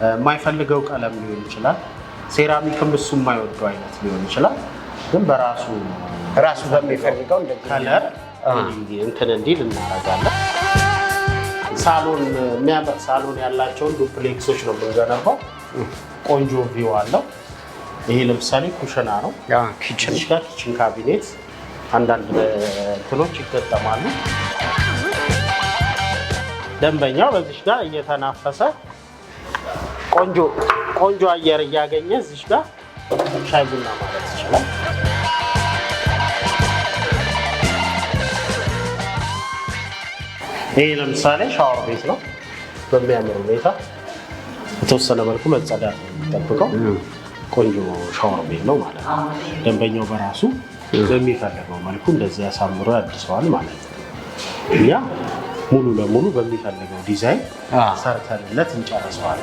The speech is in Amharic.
የማይፈልገው ቀለም ሊሆን ይችላል ሴራሚክም እሱ የማይወደው አይነት ሊሆን ይችላል ግን በራሱ በሚፈልገው እንደዚህ ከለር እንትን እንዲል እናደርጋለን ሳሎን የሚያምር ሳሎን ያላቸውን ዱፕሌክሶች ነው የምንገነባው ቆንጆ ቪው አለው ይሄ ለምሳሌ ኩሽና ነው ኪችን ካቢኔት አንዳንድ እንትኖች ይገጠማሉ ደንበኛው በዚህ ጋር እየተናፈሰ ቆንጆ አየር እያገኘ እዚህ ጋር ሻይ ቡና ማለት ይችላል ይሄ ለምሳሌ ሻወር ቤት ነው በሚያምር ሁኔታ የተወሰነ መልኩ መጸዳት የሚጠብቀው ቆንጆ ሻወር ቤት ነው ማለት ነው ደንበኛው በራሱ በሚፈልገው መልኩ እንደዚህ ያሳምሮ ያድሰዋል ማለት ነው እኛ ሙሉ ለሙሉ በሚፈልገው ዲዛይን ሰርተንለት እንጨርሰዋለን